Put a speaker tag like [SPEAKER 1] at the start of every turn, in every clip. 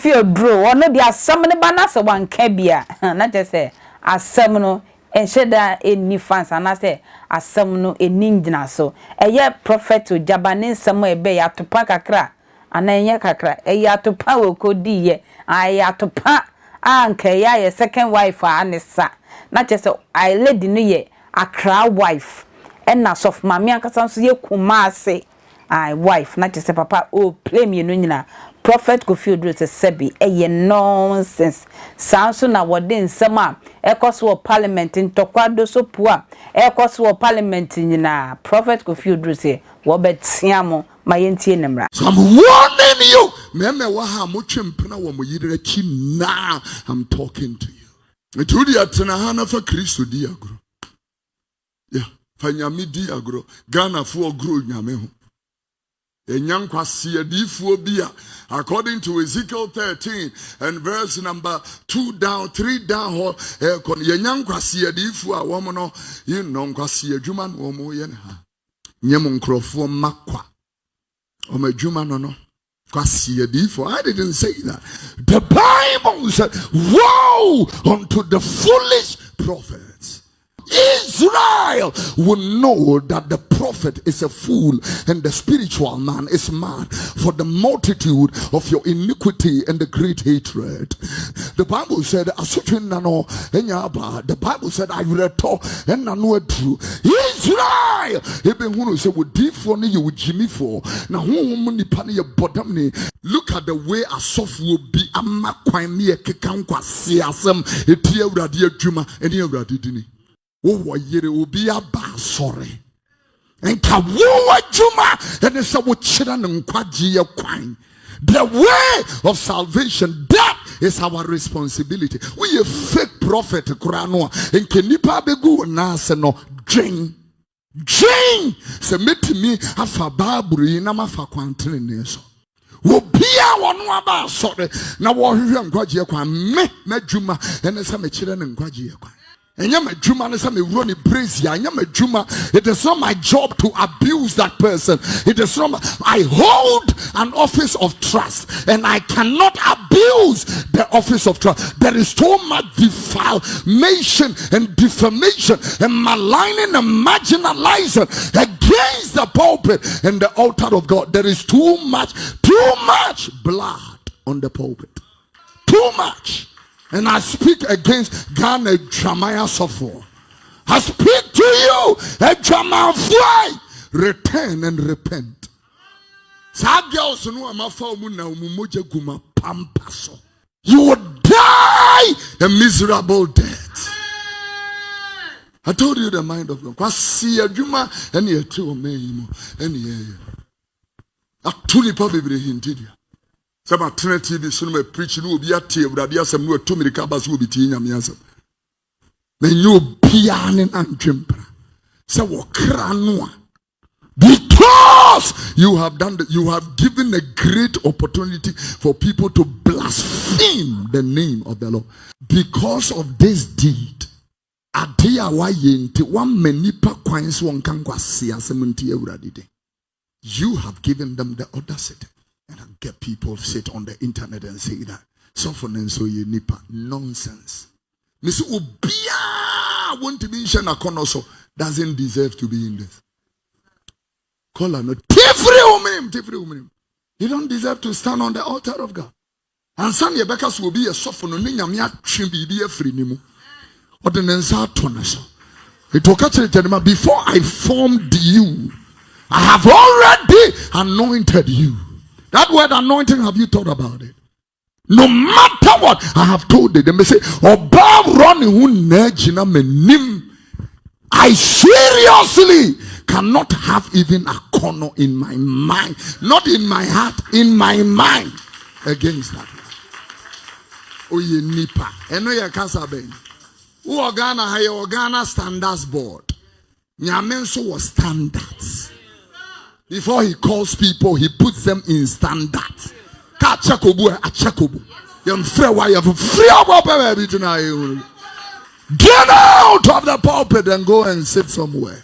[SPEAKER 1] Kofi Oduro ono dia asem ne ba na se wanka bia na je se asem no enheda eni fans ana se asem no eni ngina so eye prophet Ogyaba ne nsem ebe ya topa kakra ana enye kakra ya topa we kodi ye ya topa anka ya ye second wife anisa na je se I lady no ye akra wife ena sof mama ankasa so ye kumase wife na je se papa o play me no nyina prophet Kofi Oduro se sebi eye nonsense sanso na wode nsem a ekoso parliament ntokwado so pua ekoso parliament nyina prophet Kofi Oduro se wo betia mo mayentie nemra.
[SPEAKER 2] So I'm warning you. Meme wa ha mo twempena wo mo yire chi now I'm talking to you. Etudi atena ha na fa Kristo di agro. Yeah, fa nyame di agro. Ghana fo agro nyame ho. Enyankwase adifuo bia according to Ezekiel 13 and verse number 2 down 3 down enyankwase adifuo a wo mo no yinonkwase adwuma no mo ye ne ha nyem nkrofo makwa o madwuma no no kwase adifuo. I didn't say that. The Bible said woe unto the foolish prophets. Israel will know that the prophet is a fool and the spiritual man is mad for the multitude of your iniquity and the great hatred. The Bible said, the Bible said, I will talk and I know it true. Israel, even who say would for you with Jimmy for now. Look at the way a soft will be a makwami a kekankwa siasem a tear radia juma and you radidini. Oh, yere ubi aba sorry. And kawo juma and it's a wuchiran and kwaji kwine. The way of salvation, that is our responsibility. We a fake prophet krano and kenipa begu nasa no jing. Se meti me afa baburi na mafa kwantene neso. Wo bia wonu aba sorry. Na wo hwe nkwaji kwa me juma and it's a mechiran and kwaji kwa. It is not my job to abuse that person. It is not I hold an office of trust and I cannot abuse the office of trust. There is so much defamation and defamation and maligning and marginalizing against the pulpit and the altar of God. There is too much blood on the pulpit. Too much. And I speak against Ghana Jamaya Sofo. I speak to you, a Jamaya fly. Return and repent. You will die a miserable death. I told you the mind of God. Some Trinity the son of preaching will be at tea, but some new atomic cabas will be tea. Then you piano and jumper. So cranua. Because you have done that, you have given a great opportunity for people to blaspheme the name of the Lord. Because of this deed, you have given them the audacity. And I get people sit on the internet and say that soften so you nipa nonsense. Miss Ubia want to be Shana Konoso doesn't deserve to be in this. Call her not Tifri. You don't deserve to stand on the altar of God. And some Yebekas will be a soften on Niamia Chimbi be a free nimu. Or the Nensa Tonaso. It will catch it before I formed you. I have already anointed you. That word anointing, have you thought about it? No matter what I have told them, they may say, I seriously cannot have even a corner in my mind, not in my heart, in my mind, against that. Oh, ye nipa. Eno ya kasa ben. Uogana haya Ghana Standards Board. Nyamenso was standards. Before he calls people, he puts them in standards. Get out of the pulpit and go and sit somewhere.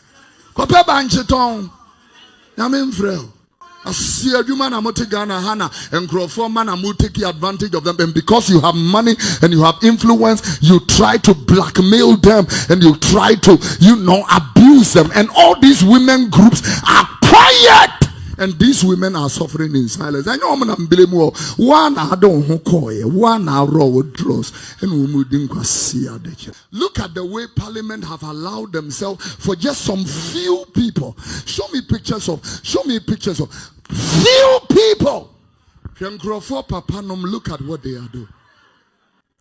[SPEAKER 2] I see a human Ghana Hana and Crawford man will take advantage of them, and because you have money and you have influence, you try to blackmail them and you try to, abuse them, and all these women groups are quiet. And these women are suffering in silence. I know I'm going to blame one. I don't one raw draws and look at the way Parliament have allowed themselves for just some few people. Show me pictures of few people. Look at what they are doing.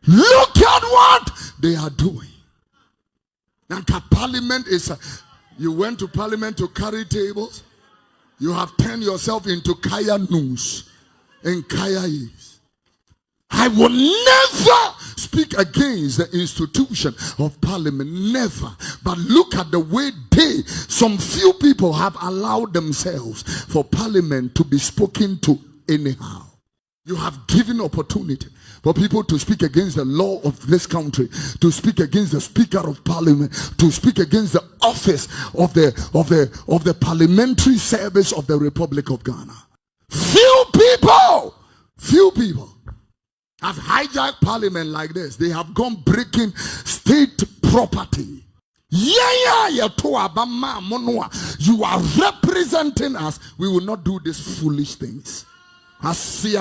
[SPEAKER 2] Look at what they are doing. Now, Parliament is. You went to Parliament to carry tables. You have turned yourself into Kaya News and Kaya is. I will never speak against the institution of Parliament, never. But look at the way some few people have allowed themselves for Parliament to be spoken to anyhow. You have given opportunity for people to speak against the law of this country, to speak against the Speaker of Parliament, to speak against the office of the parliamentary service of the Republic of Ghana. Few people have hijacked Parliament like this. They have gone breaking state property. You are representing us. We will not do these foolish things. We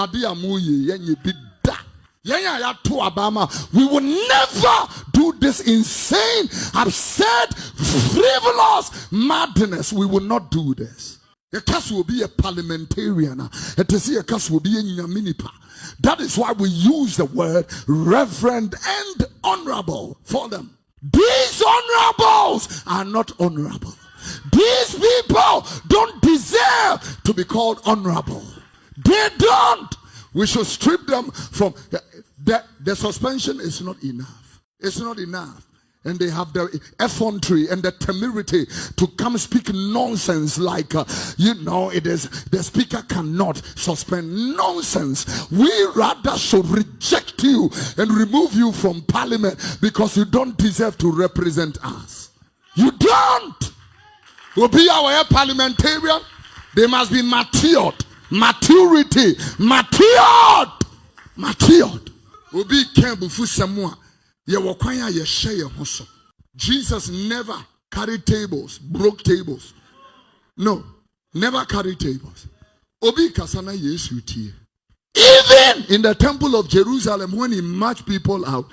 [SPEAKER 2] will never do this insane, absurd, frivolous madness. We will not do this. A cast will be a parliamentarian. A cast will be a nyaminipa. That is why we use the word reverend and honorable for them. These honorables are not honorable. These people don't deserve to be called honorable. They don't. We should strip them from the suspension is not enough. It's not enough. And they have the effrontery and the temerity to come speak nonsense like, it is the speaker cannot suspend nonsense. We rather should reject you and remove you from Parliament because you don't deserve to represent us. You don't. Will be our parliamentarian. They must be matured. Maturity. Matured. Will be careful for someone. Jesus never carried tables, broke tables. No, never carried tables. Obi kasana Yesu tie. Even in the temple of Jerusalem, when he marched people out,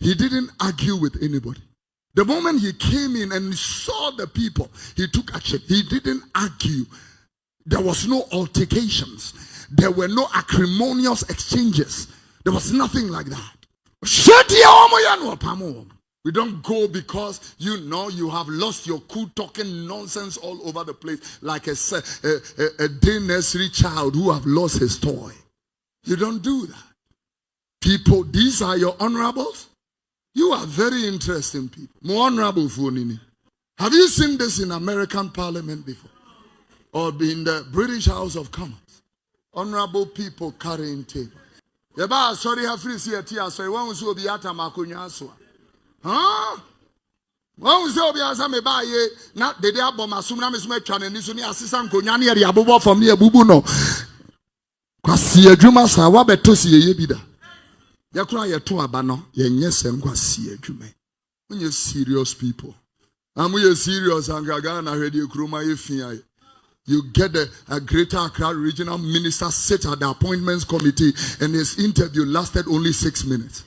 [SPEAKER 2] he didn't argue with anybody. The moment he came in and saw the people, he took action. He didn't argue. There was no altercations. There were no acrimonious exchanges. There was nothing like that. We don't go because you have lost your cool talking nonsense all over the place like a day nursery child who have lost his toy. You don't do that. People, these are your honorables. You are very interesting people. More honorable Funini. Have you seen this in American Parliament before? Or in the British House of Commons? Honorable people carrying tables. Yaba sorry Fíres here tia so one will be at makonya so. Huh? One will be as me ba ye na de abom asum na me so atwa na ni so ni asesa nkonya na ye abobo from ne abubu no. Kwasi adwuma sa wa beto si ye bi da. Ye kura ye to aba no ye nyesem kwasi adwuma. Onye serious people. Amu ye serious angaga na hwede kuruma ye fia. You get a Greater Accra regional minister sit at the appointments committee and his interview lasted only 6 minutes.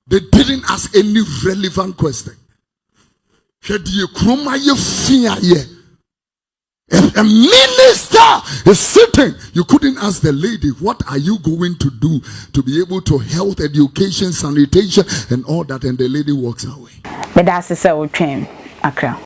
[SPEAKER 2] They didn't ask any relevant question. A minister is sitting. You couldn't ask the lady, what are you going to do to be able to health, education, sanitation, and all that, and the lady walks away.
[SPEAKER 1] But that's the Accra.